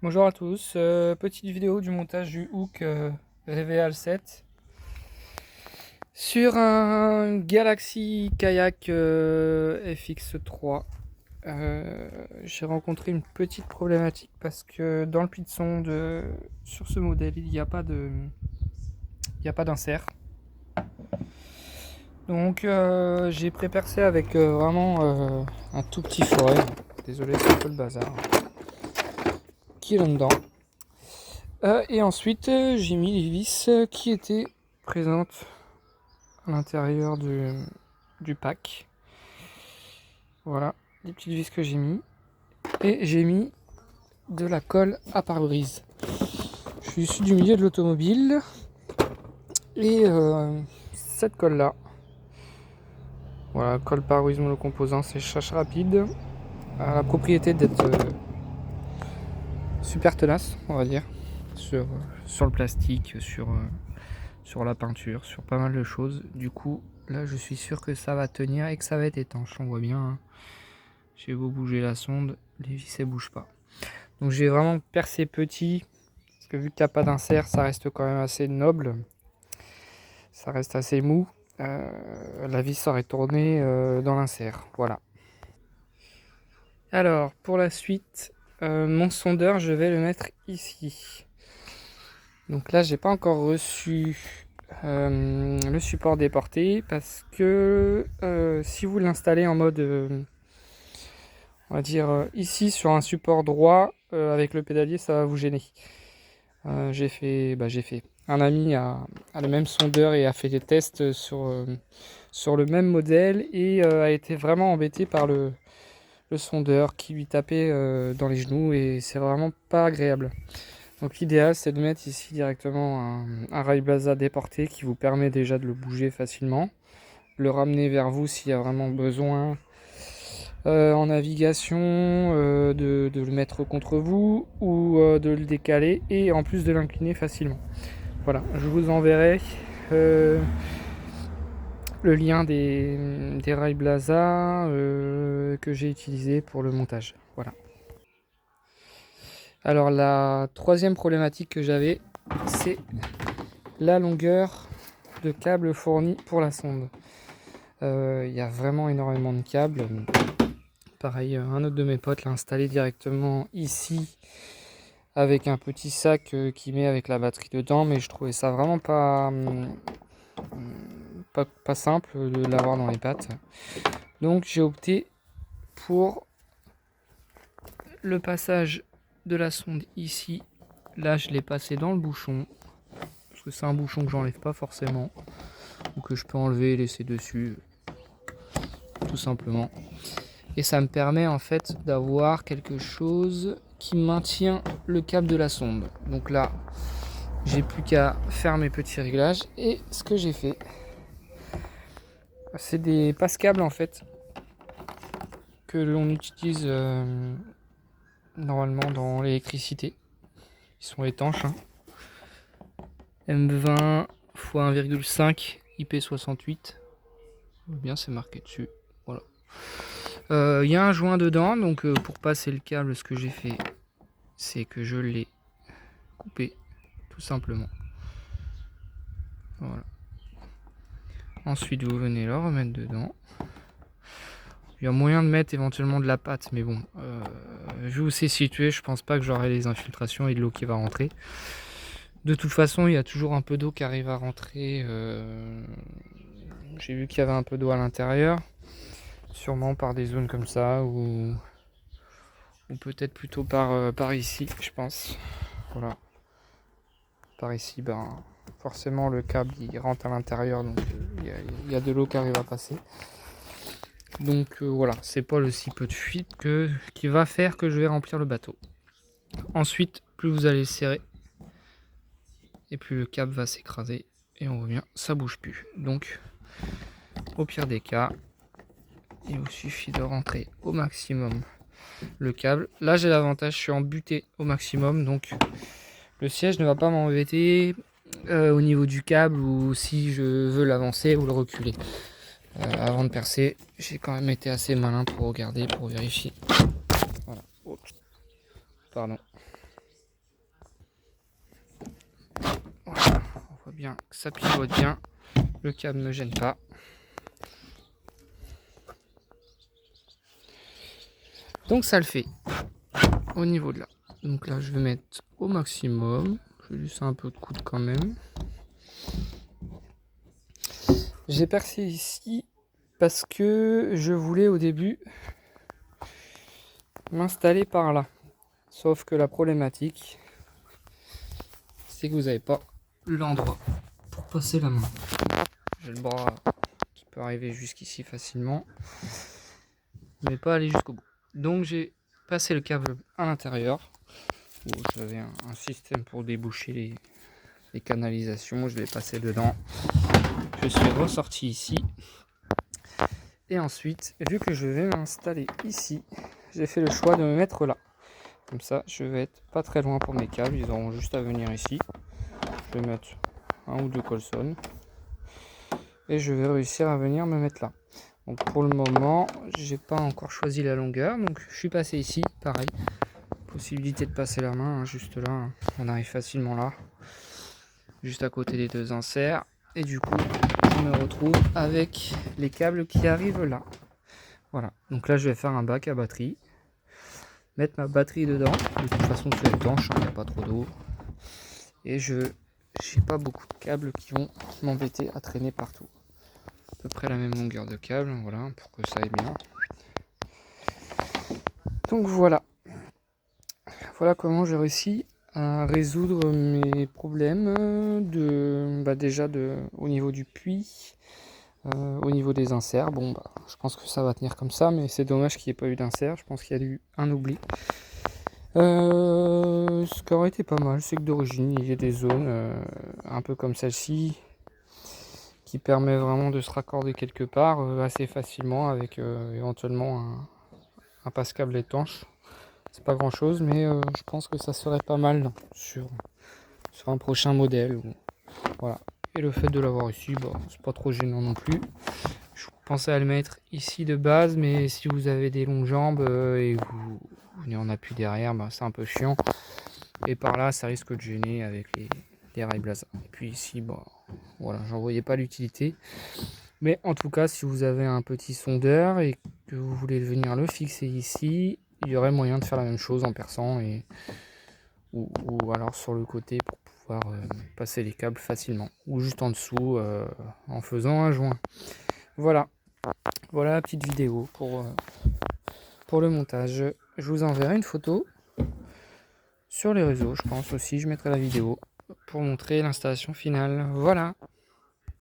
Bonjour à tous, petite vidéo du montage du hook Reveal 7 sur un Galaxy Kayak FX3. J'ai rencontré une petite problématique parce que dans le puits de sonde sur ce modèle il n'y a pas d'insert. Donc j'ai pré-percé avec vraiment un tout petit foret. Désolé, c'est un peu le bazar qui est là-dedans. Et ensuite, j'ai mis les vis qui étaient présentes à l'intérieur du pack. Voilà, les petites vis que j'ai mis. Et j'ai mis de la colle à pare-brise. Je suis issu du milieu de l'automobile. Et cette colle-là, voilà, colle pare-brise monocomposant séchage rapide, a la propriété d'être super tenace, on va dire, sur le plastique, sur la peinture, sur pas mal de choses. Du coup, là, je suis sûr que ça va tenir et que ça va être étanche. On voit bien, hein. J'ai beau bouger la sonde, les vis elles bougent pas. Donc j'ai vraiment percé petit, parce que vu qu'il n'y a pas d'insert, ça reste quand même assez noble. Ça reste assez mou. La vis aurait tourné dans l'insert. Voilà. Alors, pour la suite, mon sondeur, je vais le mettre ici. Donc là, j'ai pas encore reçu le support déporté parce que si vous l'installez en mode on va dire ici sur un support droit avec le pédalier, ça va vous gêner. J'ai fait un ami a le même sondeur et a fait des tests sur le même modèle et a été vraiment embêté par le sondeur qui lui tapait dans les genoux et c'est vraiment pas agréable. Donc l'idéal c'est de mettre ici directement un rail Blaza déporté qui vous permet déjà de le bouger facilement, le ramener vers vous s'il y a vraiment besoin en navigation, de le mettre contre vous ou de le décaler et en plus de l'incliner facilement. Voilà, je vous enverrai le lien des rails Blaza que j'ai utilisé pour le montage. Voilà. Alors la troisième problématique que j'avais, c'est la longueur de câble fourni pour la sonde. Il y a vraiment énormément de câbles. Pareil, un autre de mes potes l'a installé directement ici avec un petit sac qui met avec la batterie dedans, mais je trouvais ça vraiment pas simple de l'avoir dans les pattes. Donc j'ai opté pour le passage de la sonde ici. Là je l'ai passé dans le bouchon, parce que c'est un bouchon que j'enlève pas forcément, ou que je peux enlever et laisser dessus, tout simplement. Et ça me permet en fait d'avoir quelque chose qui maintient le câble de la sonde. Donc là, j'ai plus qu'à faire mes petits réglages. Et ce que j'ai fait, c'est des passe-câbles en fait que l'on utilise normalement dans l'électricité. Ils sont étanches, hein. M20 x 1,5 IP68. Bien, c'est marqué dessus. Voilà. Il y a un joint dedans, donc pour passer le câble, ce que j'ai fait, c'est que je l'ai coupé, tout simplement. Voilà. Ensuite, vous venez le remettre dedans. Il y a moyen de mettre éventuellement de la pâte, mais bon, vu où c'est situé, je pense pas que j'aurai les infiltrations et de l'eau qui va rentrer. De toute façon, il y a toujours un peu d'eau qui arrive à rentrer. J'ai vu qu'il y avait un peu d'eau à l'intérieur, sûrement par des zones comme ça, ou peut-être plutôt par ici, je pense. Voilà. Par ici, ben, forcément le câble il rentre à l'intérieur, donc il y a de l'eau qui arrive à passer. Donc voilà, c'est pas le si peu de fuite qui va faire que je vais remplir le bateau. Ensuite, plus vous allez serrer, et plus le câble va s'écraser. Et on revient, ça bouge plus. Donc, au pire des cas, il vous suffit de rentrer au maximum le câble. Là, j'ai l'avantage, je suis embuté au maximum, donc le siège ne va pas m'embêter au niveau du câble ou si je veux l'avancer ou le reculer. Avant de percer, j'ai quand même été assez malin pour regarder, pour vérifier. Voilà. Pardon. voit bien que ça pivote bien. Le câble ne me gêne pas. Donc ça le fait au niveau de là. Donc là je vais mettre au maximum. Je vais laisser un peu de coude quand même. J'ai percé ici parce que je voulais au début m'installer par là. Sauf que la problématique, c'est que vous n'avez pas l'endroit pour passer la main. J'ai le bras qui peut arriver jusqu'ici facilement, mais pas aller jusqu'au bout. Donc j'ai passé le câble à l'intérieur, où j'avais un système pour déboucher les canalisations. Je l'ai passé dedans. Je suis ressorti ici. Et ensuite, vu que je vais m'installer ici, j'ai fait le choix de me mettre là. Comme ça, je vais être pas très loin pour mes câbles. Ils auront juste à venir ici. Je vais mettre un ou deux colsons. Et je vais réussir à venir me mettre là. Donc pour le moment, j'ai pas encore choisi la longueur. Donc je suis passé ici, pareil. Possibilité de passer la main, hein, juste là. Hein. On arrive facilement là. Juste à côté des deux inserts. Et du coup, je me retrouve avec les câbles qui arrivent là. Voilà. Donc là, je vais faire un bac à batterie. Mettre ma batterie dedans. De toute façon, c'est étanche, il n'y a pas trop d'eau. Et j'ai pas beaucoup de câbles qui vont m'embêter à traîner partout. À peu près la même longueur de câble, voilà, pour que ça aille bien. Donc voilà. Voilà comment j'ai réussi à résoudre mes problèmes déjà au niveau du puits, au niveau des inserts. Bon, je pense que ça va tenir comme ça, mais c'est dommage qu'il n'y ait pas eu d'insert. Je pense qu'il y a eu un oubli. Ce qui aurait été pas mal, c'est que d'origine il y a des zones un peu comme celle-ci qui permet vraiment de se raccorder quelque part assez facilement avec éventuellement un passe-câble étanche. C'est pas grand chose, mais je pense que ça serait pas mal sur un prochain modèle. Voilà. Et le fait de l'avoir ici, c'est pas trop gênant non plus. Je pensais à le mettre ici de base, mais si vous avez des longues jambes et vous venez en appui derrière, c'est un peu chiant. Et par là, ça risque de gêner avec les rails Blaza. Et puis ici, voilà, j'en voyais pas l'utilité. Mais en tout cas, si vous avez un petit sondeur et que vous voulez venir le fixer ici, il y aurait moyen de faire la même chose en perçant ou alors sur le côté pour pouvoir passer les câbles facilement. Ou juste en dessous en faisant un joint. Voilà. Voilà la petite vidéo pour le montage. Je vous enverrai une photo sur les réseaux, je pense aussi. Je mettrai la vidéo pour montrer l'installation finale. Voilà.